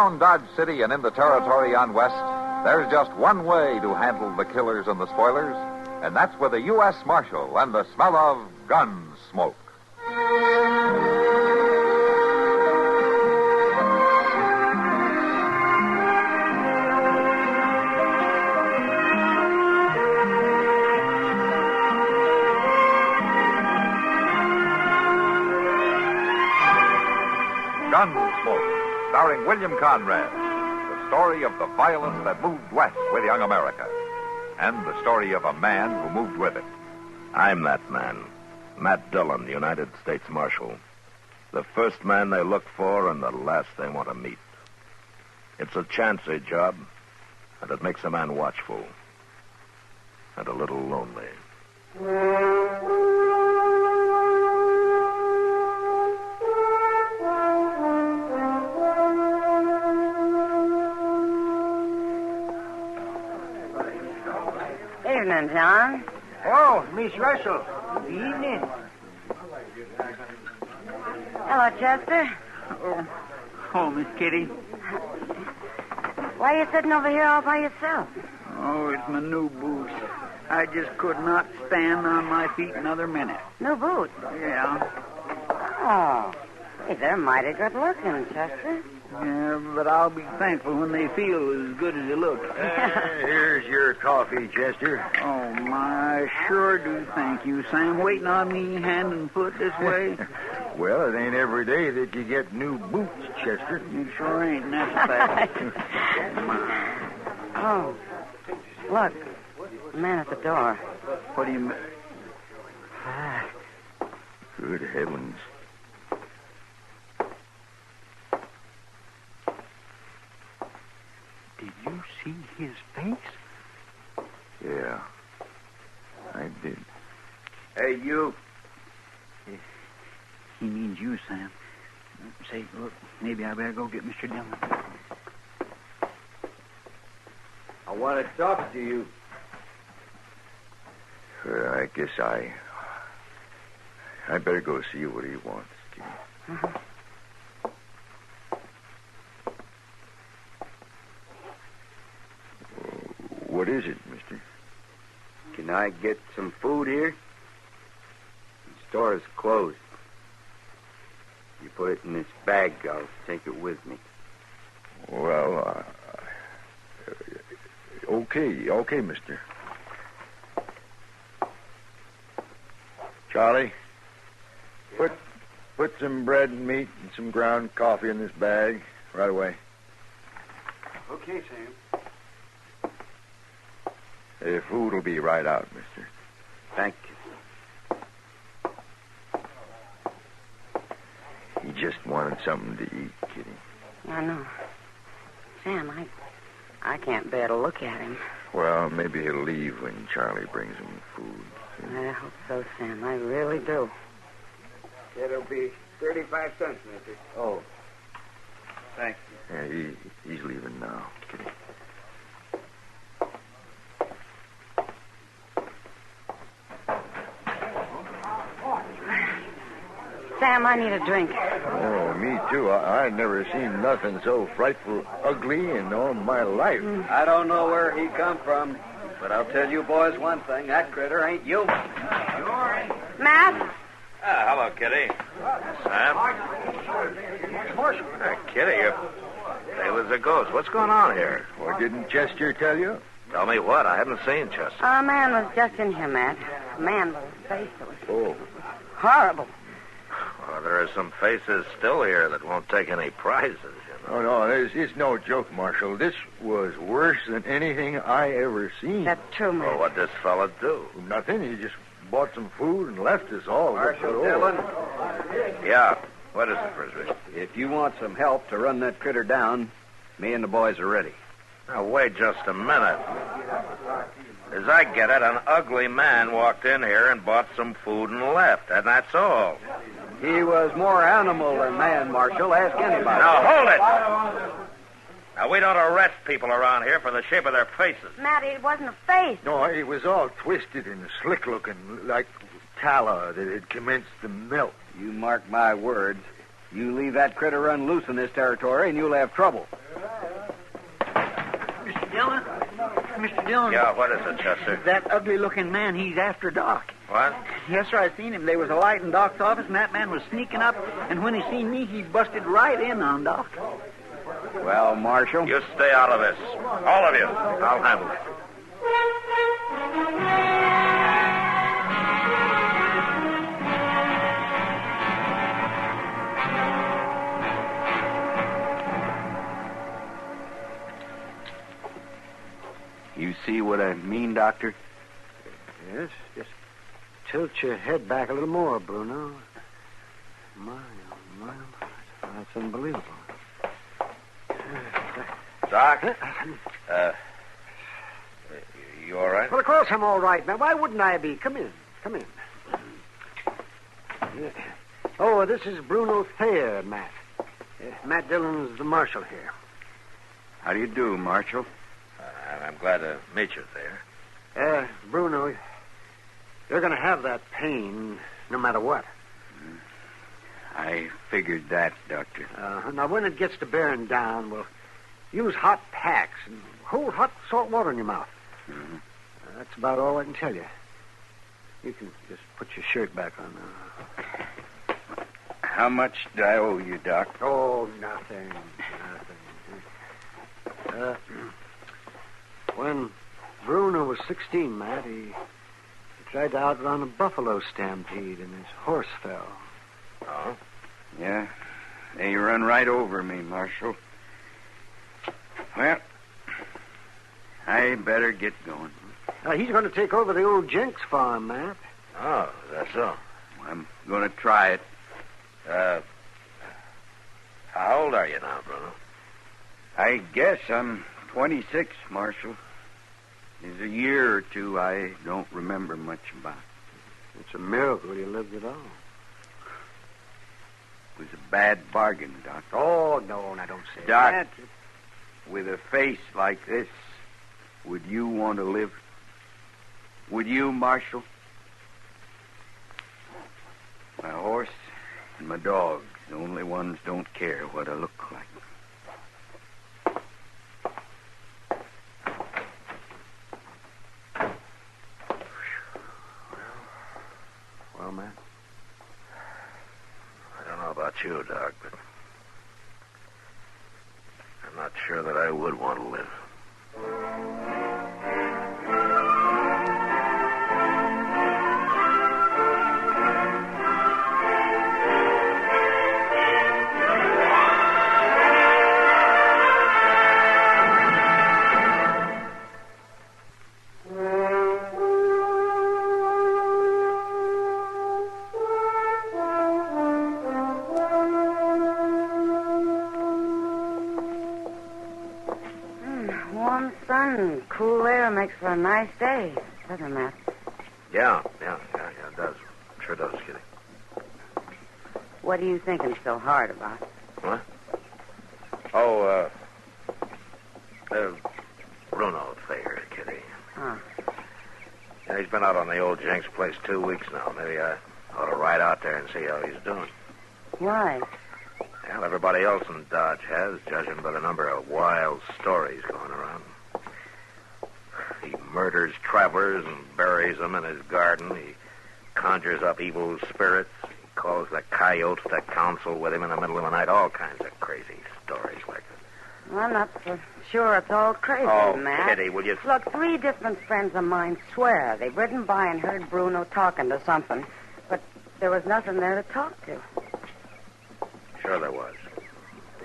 Around Dodge City and in the territory on West, there's just one way to handle the killers and the spoilers, and that's with a U.S. Marshal and the smell of Gunsmoke. Gunsmoke, starring William Conrad. The story of the violence that moved west with young America. And the story of a man who moved with it. I'm that man. Matt Dillon, the United States Marshal. The first man they look for and the last they want to meet. It's a chancy job, and it makes a man watchful. And a little lonely. Evening, John. Oh, Miss Russell. Good evening. Hello, Chester. Oh, Miss Kitty. Why are you sitting over here all by yourself? Oh, it's my new boots. I just could not stand on my feet another minute. New boots? Yeah. Oh. Hey, they're mighty good looking, Chester. Yeah, but I'll be thankful when they feel as good as they look. Here's your coffee, Chester. Oh, my, I sure do thank you, Sam. Waiting on me hand and foot this way. Well, it ain't every day that you get new boots, Chester. It sure ain't, and that's a fact. Oh, look. The man at the door. What do you mean? Good heavens. Did you see his face? Yeah, I did. Hey, you. He means you, Sam. Say, look, maybe I better go get Mr. Dillon. I want to talk to you. I guess I better go see what he wants, Kitty. Uh-huh. What is it, mister? Can I get some food here? The store is closed. You put it in this bag, I'll take it with me. Well, okay, mister. Charlie, put some bread and meat and some ground coffee in this bag right away. Okay, Sam. The food will be right out, mister. Thank you. He just wanted something to eat, Kitty. I know. Sam, I can't bear to look at him. Well, maybe he'll leave when Charlie brings him food. I hope so, Sam. I really do. It'll be 35 cents, mister. Oh. Thank you. Yeah, he's leaving now, Kitty. Sam, I need a drink. Oh, me too. I've never seen nothing so frightful ugly in all my life. I don't know where he come from, but I'll tell you boys one thing. That critter ain't human. Matt? Hello, Kitty. Sam? Kitty, you're pale as a ghost. What's going on here? Well, didn't Chester tell you? Tell me what? I haven't seen Chester. A man was just in here, Matt. A man with a face that was horrible. Well, there are some faces still here that won't take any prizes, you know. Oh, no, it's no joke, Marshal. This was worse than anything I ever seen. That's true, Matt. Well, what'd this fella do? Nothing. He just bought some food and left us all. Marshal Dillon? Yeah. What is it, Frisbee? If you want some help to run that critter down, me and the boys are ready. Now, wait just a minute. As I get it, an ugly man walked in here and bought some food and left, and that's all. He was more animal than man, Marshal. Ask anybody. Now, hold it! Now, we don't arrest people around here for the shape of their faces. Matt, it wasn't a face. No, it was all twisted and slick-looking, like tallow that had commenced to melt. You mark my words. You leave that critter run loose in this territory, and you'll have trouble. Mr. Dillon. Yeah, what is it, Chester? That ugly-looking man, he's after Doc. What? Yes, sir, I seen him. There was a light in Doc's office, and that man was sneaking up, and when he seen me, he busted right in on Doc. Well, Marshal? You stay out of this. All of you. I'll handle it. You see what I mean, Doctor? Yes, just tilt your head back a little more, Bruno. My. That's unbelievable. Doc? You all right? Well, of course I'm all right, man. Why wouldn't I be? Come in. Yeah. Oh, this is Bruno Thayer, Matt. Matt Dillon's the marshal here. How do you do, Marshal? I'm glad to meet you there. Bruno, you're going to have that pain no matter what. I figured that, Doctor. Now, when it gets to bearing down, we'll use hot packs and hold hot salt water in your mouth. Mm-hmm. That's about all I can tell you. You can just put your shirt back on now. How much do I owe you, Doc? Oh, nothing. When Bruno was 16, Matt, he tried to outrun a buffalo stampede and his horse fell. Oh? Yeah. They run right over me, Marshal. Well, I better get going. He's going to take over the old Jenks farm, Matt. Oh, that's so. I'm going to try it. How old are you now, Bruno? I guess I'm 26, Marshal. There's a year or two I don't remember much about. It's a miracle you lived at all. It was a bad bargain, Doc. Oh, no, I don't say Doc, that. with a face like this, would you want to live? Would you, Marshal? My horse and my dog, the only ones don't care what I look like. Well, man. I don't know about you, Doc, but I'm not sure that I would want to live. Cool air makes for a nice day, doesn't it, Matt? Yeah, it does. Sure does, Kitty. What are you thinking so hard about? What? Oh, Bruno Thayer, Kitty. Huh. Yeah, he's been out on the old Jenks place 2 weeks now. Maybe I ought to ride out there and see how he's doing. Why? Well, everybody else in Dodge has, judging by the number of wild stories going around. He murders travelers and buries them in his garden. He conjures up evil spirits. He calls the coyotes to counsel with him in the middle of the night. All kinds of crazy stories like that. Well, I'm not so sure it's all crazy, Oh, Matt. Kitty, will you... Look, 3 different friends of mine swear they've ridden by and heard Bruno talking to something, but there was nothing there to talk to. Sure there was.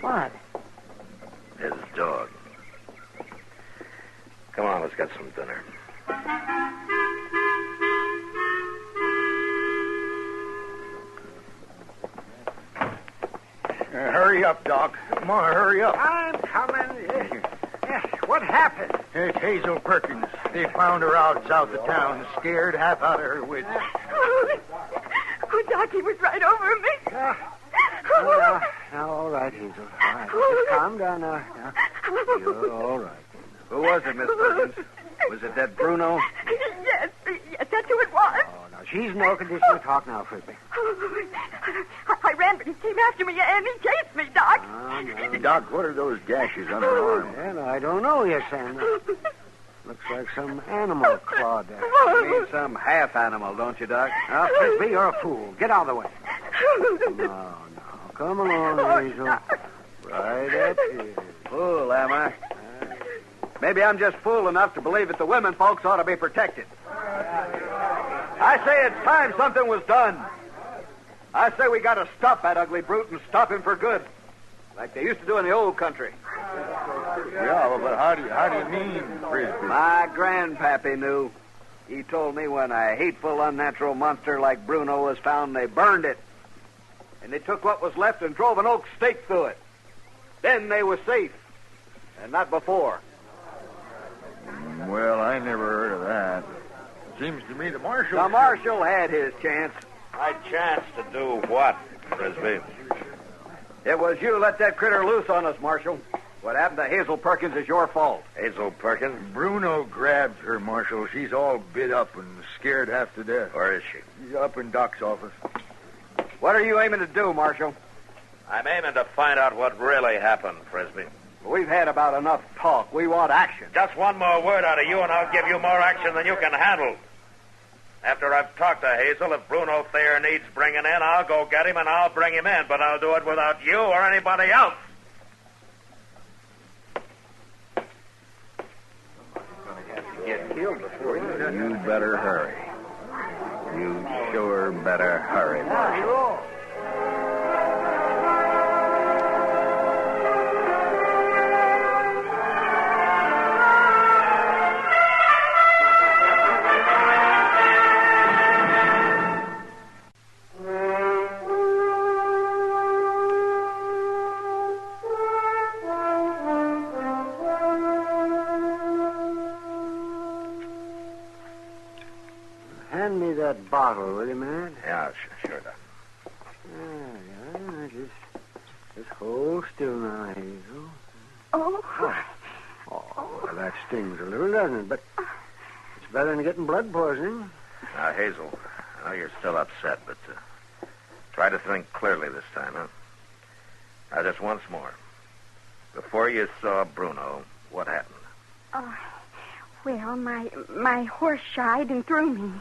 What? His dog. Come on, let's get some dinner. Hurry up, Doc. Come on, hurry up. I'm coming. Yes, what happened? It's Hazel Perkins. They found her out south of town, scared half out of her wits. Oh, Doc, he was right over me. Now, all right, Hazel. All right. Just calm down now. You're all right. Who was it, Miss Perkins? Was it that Bruno? Yes, that's who it was. Oh, now, she's in no condition to talk now, Frisbee. I ran, but he came after me, and he chased me, Doc. Oh, no. Doc, what are those gashes on her arm? Well, I don't know, yes, Sam. Looks like some animal clawed that. You mean some half animal, don't you, Doc? Now, Frisbee, you're a fool. Get out of the way. No. Come along, Hazel. Right up here. Fool, am I? Maybe I'm just fool enough to believe that the women folks ought to be protected. I say it's time something was done. I say we got to stop that ugly brute and stop him for good, like they used to do in the old country. Yeah, but how do you mean, Frisbee? My grandpappy knew. He told me when a hateful, unnatural monster like Bruno was found, they burned it. And they took what was left and drove an oak stake through it. Then they were safe, and not before. Well, I never heard of that. Seems to me the marshal... The marshal had his chance. My chance to do what, Frisbee? It was you let that critter loose on us, Marshal. What happened to Hazel Perkins is your fault. Hazel Perkins? Bruno grabbed her, Marshal. She's all bit up and scared half to death. Where is she? She's up in Doc's office. What are you aiming to do, Marshal? I'm aiming to find out what really happened, Frisbee. We've had about enough talk. We want action. Just one more word out of you, and I'll give you more action than you can handle. After I've talked to Hazel, if Bruno Thayer needs bringing in, I'll go get him and I'll bring him in, but I'll do it without you or anybody else. Get killed before You better hurry. You sure better hurry, Marshal. Hand me that bottle, will you, man? Yeah, sure, Doc. Just hold still now, Hazel. Oh. Oh, well, that stings a little, doesn't it? But it's better than getting blood poisoning. Now, Hazel, I know you're still upset, but try to think clearly this time, huh? Now, just once more. Before you saw Bruno, what happened? Well, my horse shied and threw me.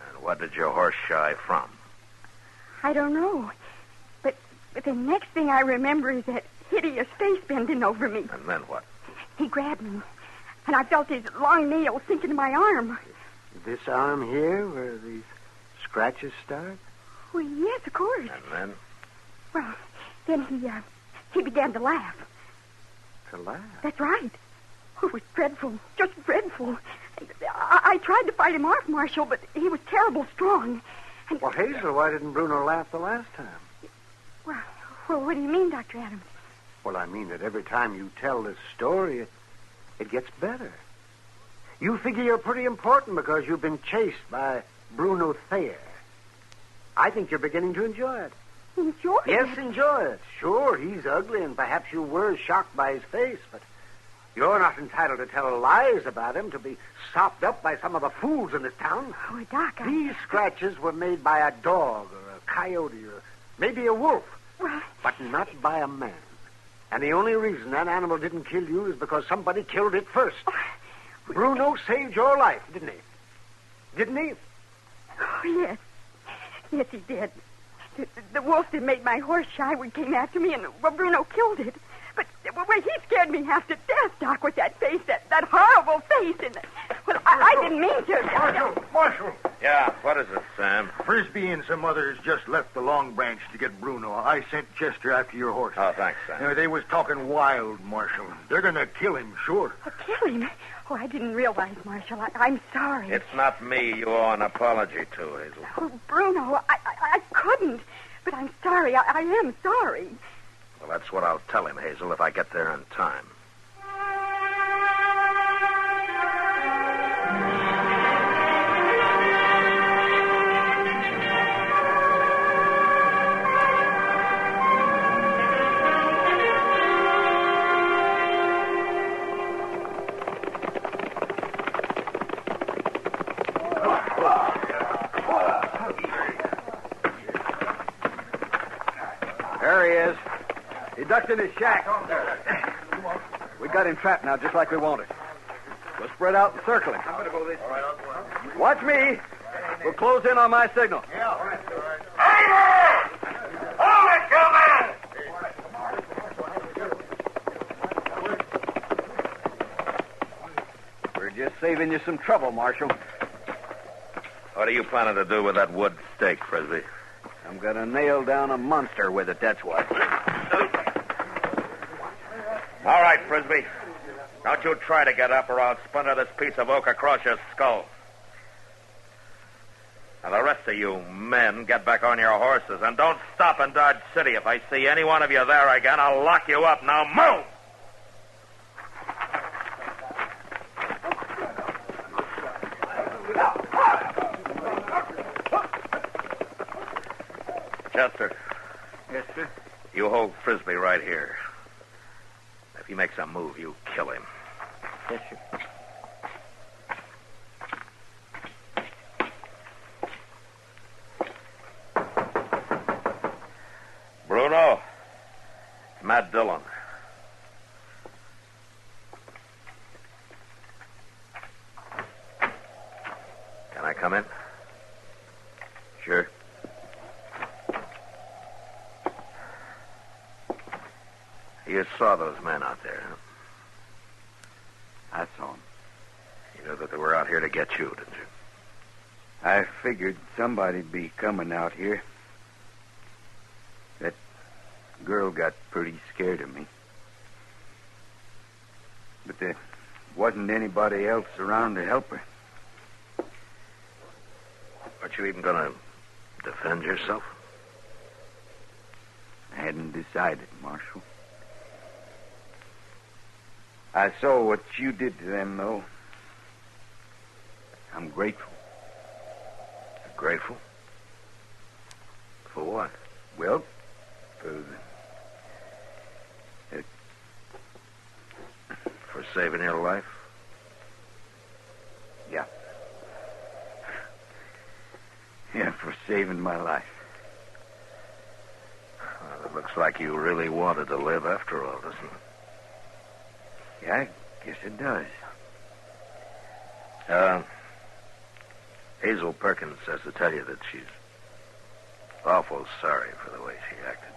And what did your horse shy from? I don't know. But the next thing I remember is that hideous face bending over me. And then what? He grabbed me, and I felt his long nails sink into my arm. This arm here, where these scratches start? Well, yes, of course. And then? Well, then he began to laugh. To laugh? That's right. Oh, it was dreadful, just dreadful. I tried to fight him off, Marshal, but he was terrible strong. And, well, Hazel, why didn't Bruno laugh the last time? Well, what do you mean, Dr. Adams? Well, I mean that every time you tell this story, it gets better. You figure you're pretty important because you've been chased by Bruno Thayer. I think you're beginning to enjoy it. Enjoy it? Yes, enjoy it. Sure, he's ugly, and perhaps you were shocked by his face, but you're not entitled to tell lies about him, to be sopped up by some of the fools in this town. Oh, Doc, These scratches were made by a dog or a coyote or maybe a wolf, but not by a man. And the only reason that animal didn't kill you is because somebody killed it first. Bruno saved your life, didn't he? Didn't he? Oh, yes. Yes, he did. The wolf that made my horse shy came after me, and Bruno killed it. But he scared me half to death, Doc, with that face, that horrible face. And I didn't mean to. Marshal! Yeah, what is it, Sam? Frisbee and some others just left the Long Branch to get Bruno. I sent Chester after your horse. Oh, thanks, Sam. They was talking wild, Marshal. They're going to kill him, sure. Oh, kill him? Oh, I didn't realize, Marshal. I'm sorry. It's not me you owe an apology to, Hazel. Oh, Bruno, I couldn't. But I'm sorry. I am sorry. Well, that's what I'll tell him, Hazel, if I get there in time. There he is. He ducked in his shack. We got him trapped now, just like we wanted. Just spread out and circling. Watch me. We'll close in on my signal. Hey there! Hold it, Gilman! We're just saving you some trouble, Marshal. What are you planning to do with that wood stake, Frisbee? I'm going to nail down a monster with it, that's what. All right, Frisbee. Don't you try to get up or I'll splinter this piece of oak across your skull. Now, the rest of you men, get back on your horses and don't stop in Dodge City. If I see any one of you there again, I'll lock you up. Now, move! Chester. Yes, sir. You hold Frisbee right here. If he makes a move, you kill him. Yes, sir. Bruno, Matt Dillon. Can I come in? Sure. You saw those men out there, huh? I saw him. You knew that they were out here to get you, didn't you? I figured somebody'd be coming out here. That girl got pretty scared of me. But there wasn't anybody else around to help her. Aren't you even going to defend yourself? I hadn't decided, Marshal. I saw what you did to them, though. I'm grateful. Grateful? For what? Well, For saving your life? Yeah. Yeah, for saving my life. Well, it looks like you really wanted to live after all, doesn't it? Yeah, I guess it does. Hazel Perkins says to tell you that she's awful sorry for the way she acted.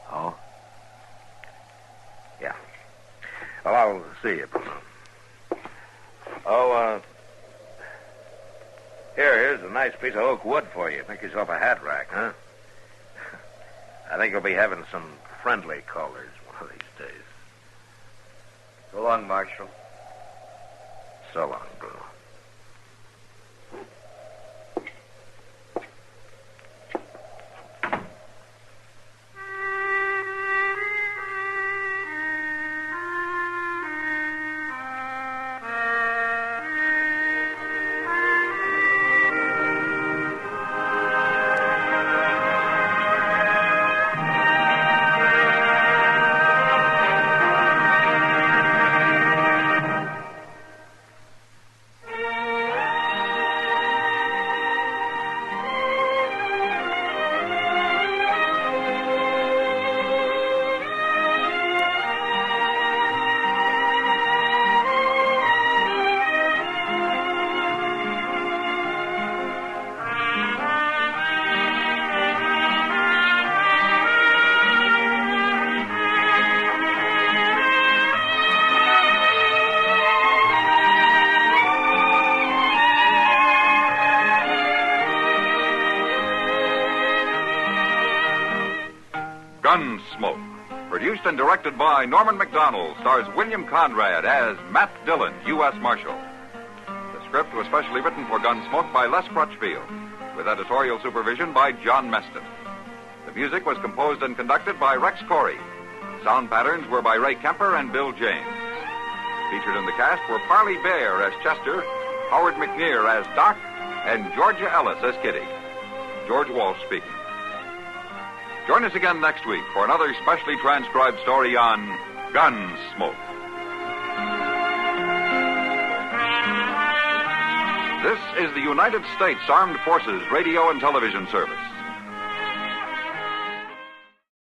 Oh? Yeah. Well, I'll see you, Bruno. Oh, here's a nice piece of oak wood for you. Make yourself a hat rack, huh? I think you'll be having some friendly callers one of these days. So long, Marshal. So long, Bruno. Gunsmoke, produced and directed by Norman Macdonald, stars William Conrad as Matt Dillon, U.S. Marshal. The script was specially written for Gunsmoke by Les Crutchfield, with editorial supervision by John Meston. The music was composed and conducted by Rex Corey. Sound patterns were by Ray Kemper and Bill James. Featured in the cast were Parley Bear as Chester, Howard McNear as Doc, and Georgia Ellis as Kitty. George Walsh speaking. Join us again next week for another specially transcribed story on Gunsmoke. This is the United States Armed Forces Radio and Television Service.